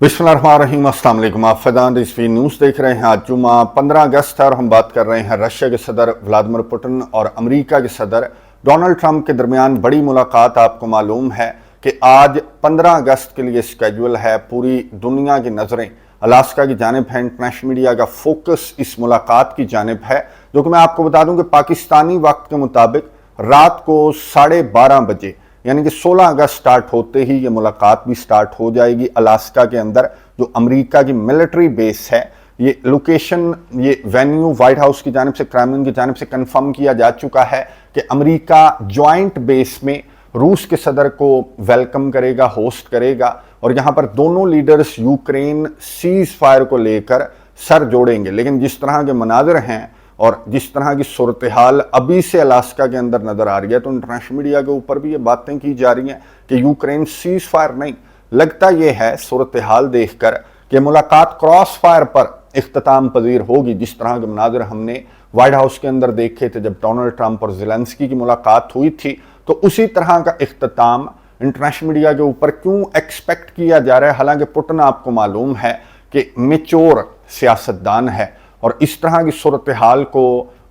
बिस्मिल्लाहिर्रहमानिर्रहीम, अस्सलाम वालेकुम। आप फैज़ान रिजवी न्यूज़ देख रहे हैं। आज जुमा 15 अगस्त है और हम बात कर रहे हैं रशिया के सदर व्लादिमीर पुतिन और अमेरिका के सदर डोनाल्ड ट्रंप के दरमियान बड़ी मुलाकात। आपको मालूम है कि आज 15 अगस्त के लिए स्केड्यूल है। पूरी दुनिया की नज़रें अलास्का की जानिब है। इंटरनेशनल मीडिया का फोकस इस मुलाकात की जानिब है, जो कि मैं आपको बता दूं कि पाकिस्तानी वक्त के मुताबिक रात को 12:30 बजे यानी कि 16 अगस्त स्टार्ट होते ही ये मुलाकात भी स्टार्ट हो जाएगी। अलास्का के अंदर जो अमेरिका की मिलिट्री बेस है, ये लोकेशन, ये वेन्यू व्हाइट हाउस की जानिब से, क्रेमलिन की जानिब से कंफर्म किया जा चुका है कि अमेरिका ज्वाइंट बेस में रूस के सदर को वेलकम करेगा, होस्ट करेगा। और यहां पर दोनों लीडर्स यूक्रेन सीज फायर को लेकर सर जोड़ेंगे। लेकिन जिस तरह के मनाजिर हैं और जिस तरह की सूरत हाल अभी से अलास्का के अंदर नजर आ रही है, तो इंटरनेशनल मीडिया के ऊपर भी ये बातें की जा रही हैं कि यूक्रेन सीज फायर नहीं, लगता यह है सूरत हाल देखकर कि मुलाकात क्रॉस फायर पर इख्तिताम पजीर होगी। जिस तरह के मनाजिर हमने व्हाइट हाउस के अंदर देखे थे जब डोनाल्ड ट्रंप और ज़ेलेंस्की की मुलाकात हुई थी, तो उसी तरह का इख्तिताम इंटरनेशनल मीडिया के ऊपर क्यों एक्सपेक्ट किया जा रहा है। हालांकि पुतिन, आपको मालूम है कि मैच्योर सियासतदान है और इस तरह की सूरत हाल को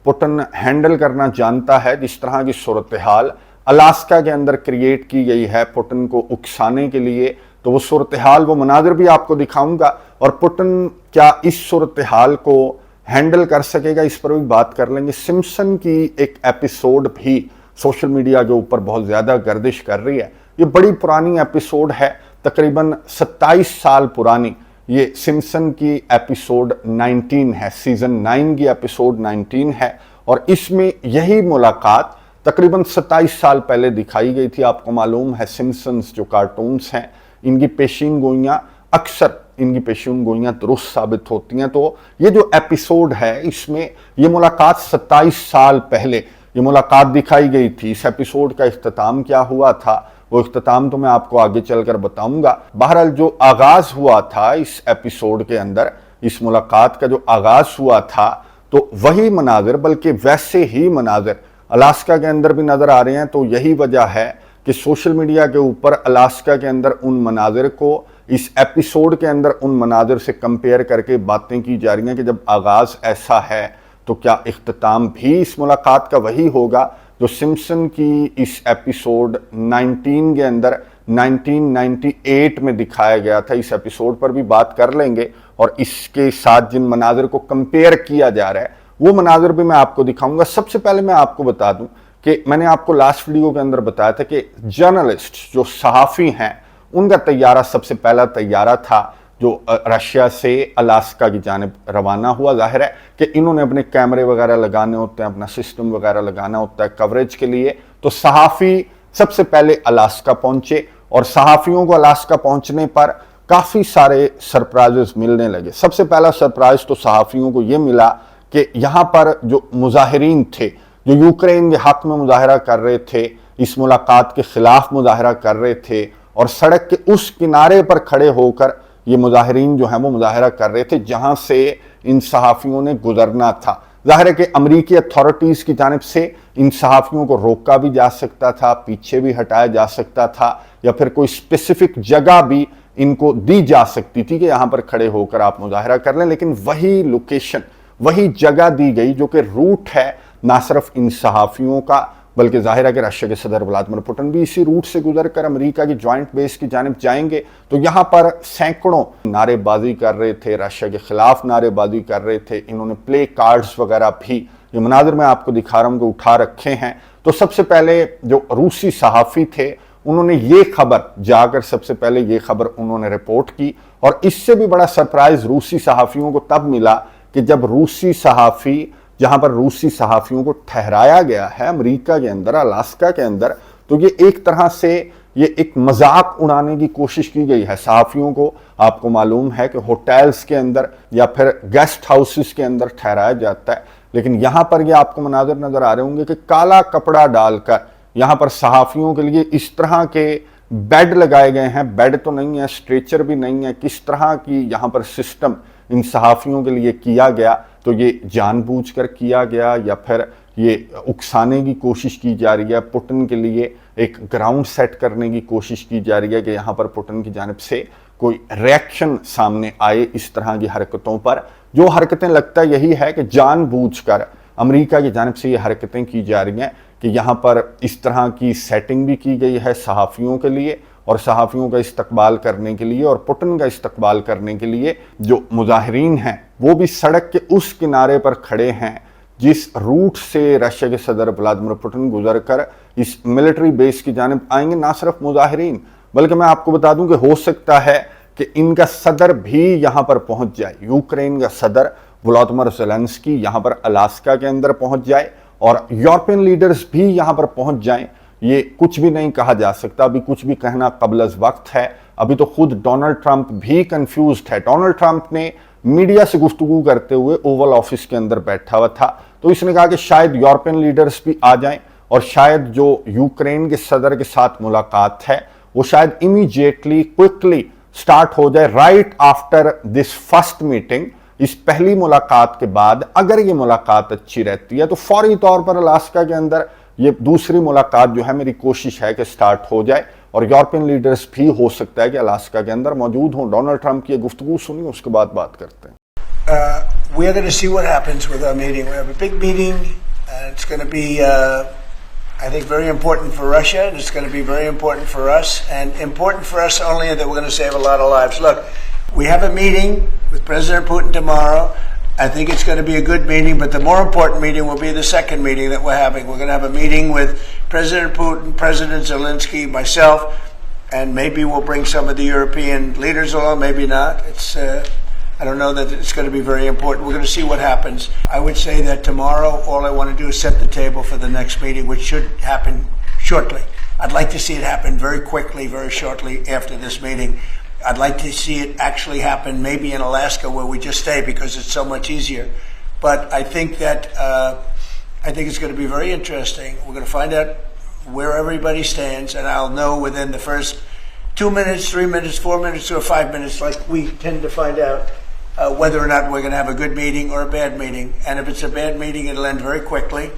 पुतिन हैंडल करना जानता है। जिस तरह की सूरत हाल अलास्का के अंदर क्रिएट की गई है पुतिन को उकसाने के लिए, तो वो सूरत हाल, वो मनाजिर भी आपको दिखाऊंगा। और पुतिन क्या इस सूरत हाल को हैंडल कर सकेगा, इस पर भी बात कर लेंगे। सिम्पसन की एक एपिसोड भी सोशल मीडिया के ऊपर बहुत ज़्यादा गर्दिश कर रही है। ये बड़ी पुरानी एपिसोड है, तकरीबन 27 साल पुरानी। ये सिम्पसन की एपिसोड 19 है, सीजन 9 की एपिसोड 19 है। और इसमें यही मुलाकात तकरीबन 27 साल पहले दिखाई गई थी। आपको मालूम है सिम्पसन्स जो कार्टून्स हैं, इनकी पेशीन गोइयाँ अक्सर इनकी पेशीन गोइयाँ दुरुस्त साबित होती हैं। तो ये जो एपिसोड है, इसमें ये मुलाकात 27 साल पहले ये मुलाकात दिखाई गई थी। इस एपिसोड का इख्तिताम क्या हुआ था, वो इख्तिताम तो मैं आपको आगे चलकर बताऊंगा। बहरहाल जो आगाज हुआ था इस एपिसोड के अंदर, इस मुलाकात का जो आगाज हुआ था, तो वही मनाजिर, बल्कि वैसे ही मनाजिर अलास्का के अंदर भी नजर आ रहे हैं। तो यही वजह है कि सोशल मीडिया के ऊपर अलास्का के अंदर उन मनाजिर को इस एपिसोड के अंदर उन मनाजिर से कंपेयर करके बातें की जा रही हैं कि जब आगाज ऐसा है तो क्या इख्तिताम भी इस मुलाकात का वही होगा जो सिम्पसन की इस एपिसोड 19 के अंदर 1998 में दिखाया गया था। इस एपिसोड पर भी बात कर लेंगे और इसके साथ जिन मनाजिर को कंपेयर किया जा रहा है वो मनाजिर भी मैं आपको दिखाऊंगा। सबसे पहले मैं आपको बता दूं कि मैंने आपको लास्ट वीडियो के अंदर बताया था कि जर्नलिस्ट जो सहाफ़ी हैं, उनका तैयारा, सबसे पहला तैयारा था जो रशिया से अलास्का की जानिब रवाना हुआ। जाहिर है कि इन्होंने अपने कैमरे वगैरह लगाने होते हैं, अपना सिस्टम वगैरह लगाना होता है कवरेज के लिए। तो सहाफ़ी सबसे पहले अलास्का पहुंचे और सहाफ़ियों को अलास्का पहुंचने पर काफ़ी सारे सरप्राइजेस मिलने लगे। सबसे पहला सरप्राइज तो सहाफ़ियों को यह मिला कि यहाँ पर जो मुजाहिरीन थे, जो यूक्रेन के हक में मुजाहरा कर रहे थे, इस मुलाकात के खिलाफ मुजाहरा कर रहे थे और सड़क के उस किनारे पर खड़े होकर ये मुजाहिरीन जो है वो मुजाहरा कर रहे थे जहां से इन सहाफ़ियों ने गुजरना था। जाहिर है कि अमरीकी अथॉरिटीज़ की जानिब से इन सहाफ़ियों को रोका भी जा सकता था, पीछे भी हटाया जा सकता था, या फिर कोई स्पेसिफिक जगह भी इनको दी जा सकती थी कि यहाँ पर खड़े होकर आप मुजाहरा कर लें। लेकिन वही लोकेशन, वही जगह दी गई जो कि रूट है ना सिर्फ इन सहाफ़ियों का, बल्कि जाहिर है कि रशिया के सदर व्लादिमीर पुतिन भी इसी रूट से गुजर कर अमेरिका की ज्वाइंट बेस की जानिब जाएंगे। तो यहाँ पर सैकड़ों नारेबाजी कर रहे थे, रशिया के खिलाफ नारेबाजी कर रहे थे। इन्होंने प्ले कार्ड्स वगैरह भी, ये मनाजिर मैं आपको दिखा रहा हूँ, कि उठा रखे हैं। तो सबसे पहले जो रूसी सहाफ़ी थे, उन्होंने ये खबर जाकर सबसे पहले ये खबर उन्होंने रिपोर्ट की। और इससे भी बड़ा सरप्राइज रूसी सहाफ़ियों को तब मिला कि जब रूसी सहाफ़ी, जहां पर रूसी सहाफ़ियों को ठहराया गया है अमेरिका के अंदर, अलास्का के अंदर, तो ये एक तरह से ये एक मजाक उड़ाने की कोशिश की गई है सहाफ़ियों को। आपको मालूम है कि होटल्स के अंदर या फिर गेस्ट हाउसेस के अंदर ठहराया जाता है, लेकिन यहां पर ये आपको मनाजिर नजर आ रहे होंगे कि काला कपड़ा डालकर यहां पर सहाफ़ियों के लिए इस तरह के बेड लगाए गए हैं। बेड तो नहीं है, स्ट्रेचर भी नहीं है, किस तरह की यहां पर सिस्टम इन सहाफ़ियों के लिए किया गया, तो ये जानबूझकर किया गया या फिर ये उकसाने की कोशिश की जा रही है। पुतिन के लिए एक ग्राउंड सेट करने की कोशिश की जा रही है कि यहाँ पर पुतिन की जानिब से कोई रिएक्शन सामने आए इस तरह की हरकतों पर। जो हरकतें लगता यही है कि जानबूझकर अमेरिका की जानिब से ये हरकतें की जा रही हैं कि यहाँ पर इस तरह की सेटिंग भी की गई है सहाफ़ियों के लिए और सहाफ़ियों का इस्तकबाल करने के लिए और पुतिन का इस्तकबाल करने के लिए। जो मुजाहिरीन हैं वो भी सड़क के उस किनारे पर खड़े हैं जिस रूट से रशिया के सदर व्लादिमीर पुतिन गुजर कर इस मिलिट्री बेस की जानिब आएंगे। ना सिर्फ मुजाहिरीन बल्कि मैं आपको बता दूं कि हो सकता है कि इनका सदर भी यहां पर पहुंच जाए। यूक्रेन का सदर वोलोदिमीर ज़ेलेंस्की यहां पर अलास्का के अंदर पहुंच जाए और यूरोपियन लीडर्स भी यहां पर पहुंच जाएं। ये कुछ भी नहीं कहा जा सकता, अभी कुछ भी कहना कबल वक्त है। अभी तो खुद डोनाल्ड ट्रंप भी कंफ्यूज्ड है। डोनाल्ड ट्रंप ने मीडिया से गुफ्तगू करते हुए ओवल ऑफिस के अंदर बैठा हुआ था, तो इसने कहा कि शायद यूरोपियन लीडर्स भी आ जाएं और शायद जो यूक्रेन के सदर के साथ मुलाकात है वो शायद इमीडिएटली क्विकली स्टार्ट हो जाए right after this first meeting. इस पहली मुलाकात के बाद अगर ये मुलाकात अच्छी रहती है तो फौरी तौर पर अलास्का के अंदर ये दूसरी मुलाकात जो है मेरी कोशिश है कि स्टार्ट हो जाए और यूरोपियन लीडर्स भी हो सकता है कि अलास्का के अंदर मौजूद हों। डोनाल्ड ट्रंप की गुफ्तगू सुनी, उसके बाद बात करते हैं। We are going to see what happens with our meeting. We have a big meeting, and it's going to be, I think, very important for Russia, and it's going to be very important for us, and important for us only that we're going to save a lot of lives. Look, we have a meeting with President Putin tomorrow. I think it's going to be a good meeting, but the more important meeting will be the second meeting that we're having. We're going to have a meeting with President Putin, President Zelensky, myself, and maybe we'll bring some of the European leaders along, maybe not. I don't know that it's going to be very important. We're going to see what happens. I would say that tomorrow, all I want to do is set the table for the next meeting, which should happen shortly. I'd like to see it happen very quickly, very shortly after this meeting. I'd like to see it actually happen maybe in Alaska where we just stay because it's so much easier. But I think that, I think it's going to be very interesting. We're going to find out where everybody stands, and I'll know within the first 2 minutes, 3 minutes, 4 minutes, or 5 minutes, like we tend to find out, whether or not we're going to have a good meeting or a bad meeting. And if it's a bad meeting, it'll end very quickly.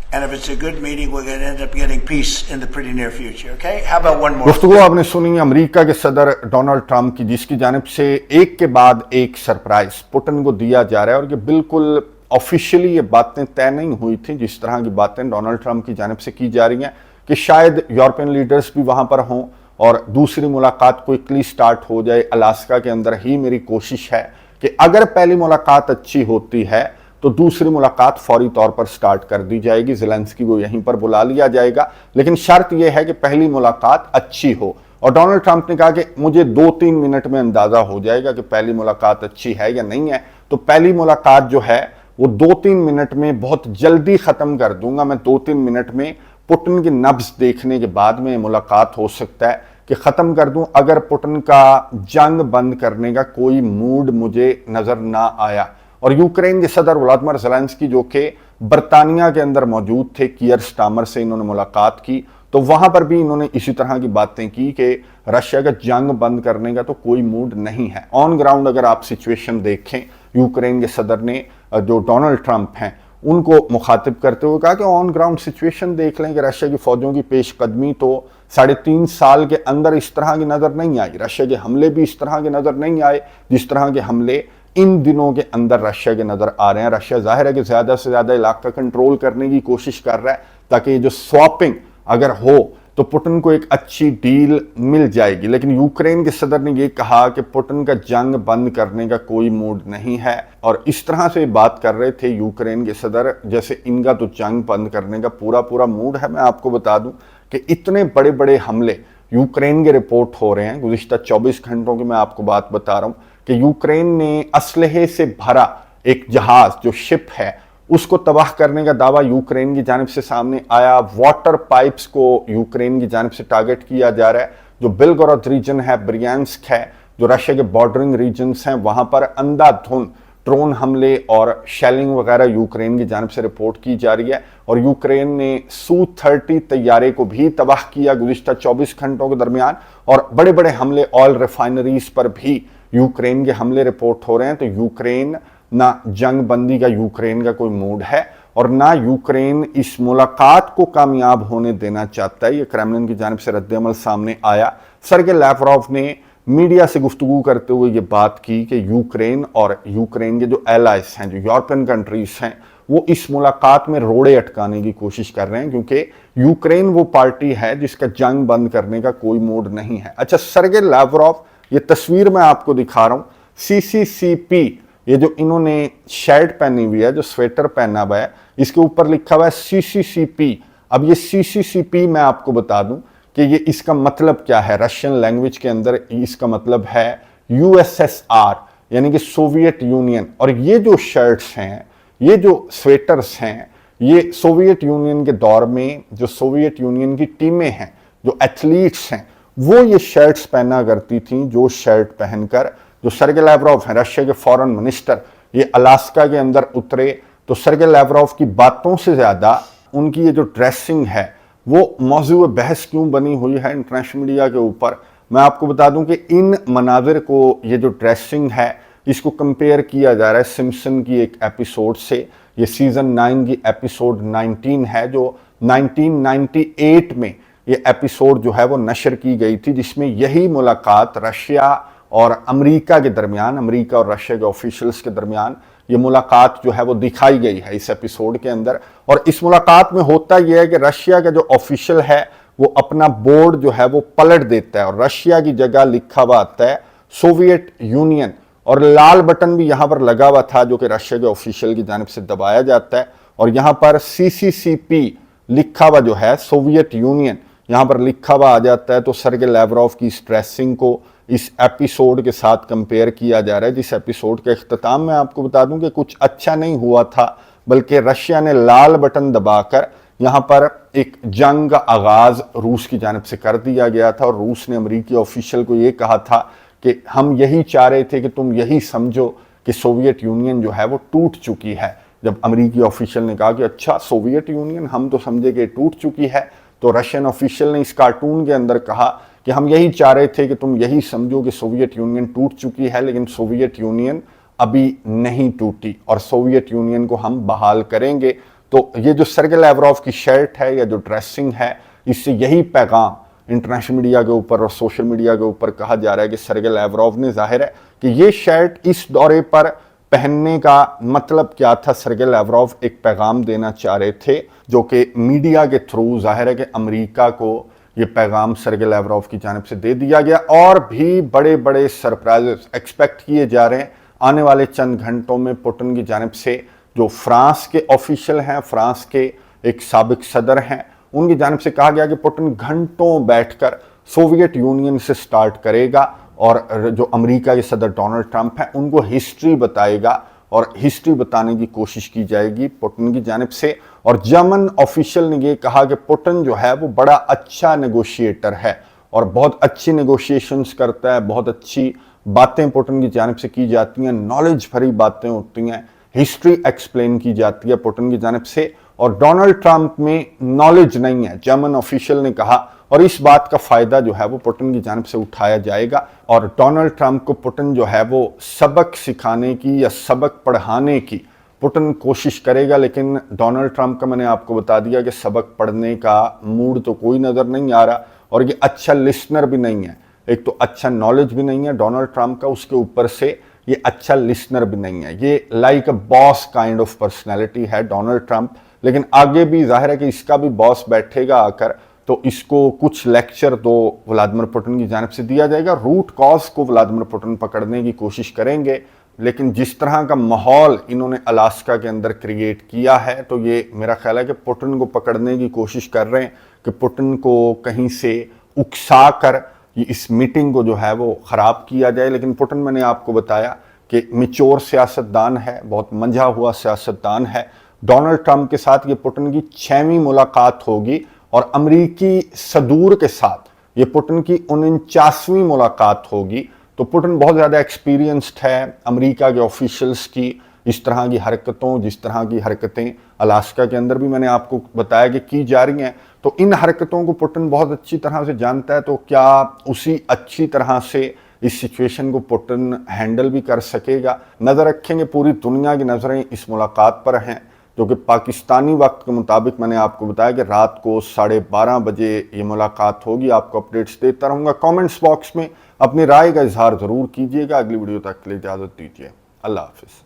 And if it's a good meeting, we're going to end up getting peace in the pretty near future. Okay? How about one more? गुफ्तगू आपने सुनी America के सदर Donald Trump की, जिसकी जानिब से एक के बाद एक सरप्राइज पुतिन को दिया जा रहा है और ये बिल्कुल ऑफिशियली ये बातें तय नहीं हुई थी। जिस तरह की बातें डोनाल्ड ट्रंप की जानिब से की जा रही हैं कि शायद यूरोपियन लीडर्स भी वहां पर हों और दूसरी मुलाकात क्विकली स्टार्ट हो जाए अलास्का के अंदर ही। मेरी कोशिश है कि अगर पहली मुलाकात अच्छी होती है तो दूसरी मुलाकात फौरी तौर पर स्टार्ट कर दी जाएगी। ज़ेलेंस्की को यहीं पर बुला लिया जाएगा, लेकिन शर्त यह है कि पहली मुलाकात अच्छी हो। और डोनाल्ड ट्रंप ने कहा कि मुझे 2-3 मिनट में अंदाजा हो जाएगा कि पहली मुलाकात अच्छी है या नहीं है। तो पहली मुलाकात जो है वो 2-3 मिनट में बहुत जल्दी खत्म कर दूंगा। मैं 2-3 मिनट में पुतिन की नब्ज देखने के बाद में मुलाकात हो सकता है कि ख़त्म कर दूं अगर पुतिन का जंग बंद करने का कोई मूड मुझे नज़र ना आया। और यूक्रेन के सदर व्लादिमीर ज़ेलेंस्की जो कि बरतानिया के अंदर मौजूद थे, कीयर स्टामर से इन्होंने मुलाकात की, तो वहाँ पर भी इन्होंने इसी तरह की बातें की कि रशिया का जंग बंद करने का तो कोई मूड नहीं है। ऑन ग्राउंड अगर आप सिचुएशन देखें, यूक्रेन के सदर ने जो डोनाल्ड ट्रंप हैं उनको मुखातिब करते हुए कहा कि ऑन ग्राउंड सिचुएशन देख लें कि रशिया की फौजों की पेशकदमी तो 3.5 साल के अंदर इस तरह की नज़र नहीं आई। रशिया के हमले भी इस तरह के नज़र नहीं आए जिस तरह के हमले इन दिनों के अंदर रशिया के नज़र आ रहे हैं। रशिया जाहिर है कि ज़्यादा से ज़्यादा इलाका कंट्रोल करने की कोशिश कर रहा है ताकि ये जो स्वैपिंग अगर हो तो पुतिन को एक अच्छी डील मिल जाएगी। लेकिन यूक्रेन के सदर ने यह कहा कि पुतिन का जंग बंद करने का कोई मूड नहीं है और इस तरह से बात कर रहे थे यूक्रेन के सदर जैसे इनका तो जंग बंद करने का पूरा मूड है। मैं आपको बता दूं कि इतने बड़े बड़े हमले यूक्रेन के रिपोर्ट हो रहे हैं। गुज़िश्ता 24 घंटों की मैं आपको बात बता रहा हूं कि यूक्रेन ने असलहे से भरा एक जहाज जो शिप है उसको तबाह करने का दावा यूक्रेन की जानिब से सामने आया। वाटर पाइप्स को यूक्रेन की जानिब से टारगेट किया जा रहा है। जो बेलगोरोद रीजन है, ब्रियांस्क है, जो रशिया के बॉर्डरिंग रीजन्स हैं, वहां पर अंधाधुंध ड्रोन हमले और शेलिंग वगैरह यूक्रेन की जानिब से रिपोर्ट की जा रही है। और यूक्रेन ने Su-30 तैयारे को भी तबाह किया गुज़िश्ता 24 घंटों के दरमियान। और बड़े बड़े हमले ऑयल रिफाइनरीज पर भी यूक्रेन के हमले रिपोर्ट हो रहे हैं। तो यूक्रेन ना जंग बंदी का यूक्रेन का कोई मूड है और ना यूक्रेन इस मुलाकात को कामयाब होने देना चाहता है। ये क्रेमलिन की जानिब से रद्द-ए-अमल सामने आया। सर्गे लैवरोव ने मीडिया से गुफ्तगू करते हुए ये बात की कि यूक्रेन और यूक्रेन के जो एलाइज हैं, जो यूरोपियन कंट्रीज हैं, वो इस मुलाकात में रोड़े अटकाने की कोशिश कर रहे हैं, क्योंकि यूक्रेन वो पार्टी है जिसका जंग बंद करने का कोई मूड नहीं है। अच्छा, सर्गे लावरोव, ये तस्वीर मैं आपको दिखा रहा हूं, CCCP, ये जो इन्होंने शर्ट पहनी हुई है, जो स्वेटर पहना हुआ है, इसके ऊपर लिखा हुआ है CCCP। अब ये CCCP मैं आपको बता दूं कि ये इसका मतलब क्या है। रशियन लैंग्वेज के अंदर इसका मतलब है USSR, यानी कि सोवियत यूनियन। और ये जो शर्ट्स हैं, ये जो स्वेटर्स हैं, ये सोवियत यूनियन के दौर में जो सोवियत यूनियन की टीमें हैं, जो एथलीट्स हैं, वो ये शर्ट्स पहना करती थी। जो शर्ट पहनकर जो सर्गे लावरोव हैं, रशिया के फॉरेन मिनिस्टर, ये अलास्का के अंदर उतरे, तो सर्गे लावरोव की बातों से ज़्यादा उनकी ये जो ड्रेसिंग है वो मौजूद बहस क्यों बनी हुई है इंटरनेशनल मीडिया के ऊपर। मैं आपको बता दूं कि इन मनाजिर को, ये जो ड्रेसिंग है, इसको कंपेयर किया जा रहा है सिम्पसन की एक एपिसोड से। ये सीजन 9 की एपिसोड 19 है, जो 1998 में ये एपिसोड जो है वो नशर की गई थी, जिसमें यही मुलाकात रशिया और अमेरिका के दरमियान, अमेरिका और रशिया के ऑफिशियल्स के दरमियान ये मुलाकात जो है वो दिखाई गई है इस एपिसोड के अंदर। और इस मुलाकात में होता यह है कि रशिया का जो ऑफिशियल है वो अपना बोर्ड जो है वो पलट देता है और रशिया की जगह लिखा हुआ आता है सोवियत यूनियन, और लाल बटन भी यहां पर लगा हुआ था जो कि रशिया के ऑफिशियल की जानिब से दबाया जाता है, और यहां पर CCCP लिखा हुआ जो है, सोवियत यूनियन, यहां पर लिखा हुआ आ जाता है। तो सर्गे लावरोव की इस ड्रेसिंग को इस एपिसोड के साथ कंपेयर किया जा रहा है, जिस एपिसोड के अख्ताम में आपको बता दूं कि कुछ अच्छा नहीं हुआ था, बल्कि रशिया ने लाल बटन दबाकर यहां पर एक जंग का आगाज रूस की जानिब से कर दिया गया था। और रूस ने अमेरिकी ऑफिशियल को ये कहा था कि हम यही चाह रहे थे कि तुम यही समझो कि सोवियत यूनियन जो है वो टूट चुकी है। जब अमेरिकी ऑफिशियल ने कहा कि अच्छा, सोवियत यूनियन, हम तो समझे कि टूट चुकी है, तो रशियन ऑफिशियल ने इस कार्टून के अंदर कहा कि हम यही चाह रहे थे कि तुम यही समझो कि सोवियत यूनियन टूट चुकी है, लेकिन सोवियत यूनियन अभी नहीं टूटी और सोवियत यूनियन को हम बहाल करेंगे। तो ये जो सर्गे लावरोव की शर्ट है या जो ड्रेसिंग है, इससे यही पैगाम इंटरनेशनल मीडिया के ऊपर और सोशल मीडिया के ऊपर कहा जा रहा है कि सर्गे लावरोव ने, जाहिर है कि ये शर्ट इस दौरे पर पहनने का मतलब क्या था। सर्गे लावरोव एक पैगाम देना चाह रहे थे, जो कि मीडिया के थ्रू जाहिर है कि अमेरिका को ये पैगाम सर्गे लावरोव की जानिब से दे दिया गया। और भी बड़े बड़े सरप्राइजेस एक्सपेक्ट किए जा रहे हैं आने वाले चंद घंटों में पुतिन की जानिब से। जो फ्रांस के ऑफिशियल हैं, फ्रांस के एक साबिक सदर हैं, उनकी जानिब से कहा गया कि पुतिन घंटों बैठकर सोवियत यूनियन से स्टार्ट करेगा और जो अमेरिका के सदर डोनाल्ड ट्रंप हैं उनको हिस्ट्री बताएगा और हिस्ट्री बताने की कोशिश की जाएगी पुतिन की जानिब से। और जर्मन ऑफिशियल ने ये कहा कि पुतिन जो है वो बड़ा अच्छा नेगोशिएटर है और बहुत अच्छी नेगोशिएशंस करता है, बहुत अच्छी बातें पुतिन की जानिब से की जाती हैं, नॉलेज भरी बातें होती हैं, हिस्ट्री एक्सप्लेन की जाती है पुतिन की जानिब से। और डोनाल्ड ट्रंप में नॉलेज नहीं है, जर्मन ऑफिशियल ने कहा, और इस बात का फायदा जो है वो पुतिन की जानिब से उठाया जाएगा। और डोनाल्ड ट्रंप को पुतिन जो है वो सबक सिखाने की या सबक पढ़ाने की पुतिन कोशिश करेगा, लेकिन डोनाल्ड ट्रंप का मैंने आपको बता दिया कि सबक पढ़ने का मूड तो कोई नज़र नहीं आ रहा, और ये अच्छा लिसनर भी नहीं है। एक तो अच्छा नॉलेज भी नहीं है डोनाल्ड ट्रंप का, उसके ऊपर से ये अच्छा लिसनर भी नहीं है। ये like a boss kind of personality है डोनाल्ड ट्रंप, लेकिन आगे भी जाहिर है कि इसका भी बॉस बैठेगा आकर, तो इसको कुछ लेक्चर तो व्लादिमीर पुतिन की जानिब से दिया जाएगा। रूट कॉज को व्लादिमीर पुतिन पकड़ने की कोशिश करेंगे, लेकिन जिस तरह का माहौल इन्होंने अलास्का के अंदर क्रिएट किया है, तो ये मेरा ख्याल है कि पुतिन को पकड़ने की कोशिश कर रहे हैं कि पुतिन को कहीं से उकसा कर इस मीटिंग को जो है वो ख़राब किया जाए। लेकिन पुतिन, मैंने आपको बताया कि मिचोर सियासतदान है, बहुत मंझा हुआ सियासतदान है। डोनाल्ड ट्रंप के साथ ये पुतिन की 6वीं मुलाकात होगी और अमरीकी सदूर के साथ ये पुतिन की 49वीं मुलाकात होगी। तो पुतिन बहुत ज़्यादा एक्सपीरियंस्ड है अमेरिका के ऑफिशियल्स की इस तरह की हरकतों, जिस तरह की हरकतें अलास्का के अंदर भी मैंने आपको बताया कि जा रही हैं, तो इन हरकतों को पुतिन बहुत अच्छी तरह से जानता है। तो क्या उसी अच्छी तरह से इस सिचुएशन को पुतिन हैंडल भी कर सकेगा? नज़र रखेंगे, पूरी दुनिया की नज़रें इस मुलाकात पर हैं। जो कि पाकिस्तानी वक्त के मुताबिक मैंने आपको बताया कि रात को 12:30 बजे ये मुलाकात होगी। आपको अपडेट्स देता रहूँगा। कमेंट्स बॉक्स में अपनी राय का इजहार ज़रूर कीजिएगा। अगली वीडियो तक के लिए इजाज़त दीजिए। अल्लाह हाफिज़।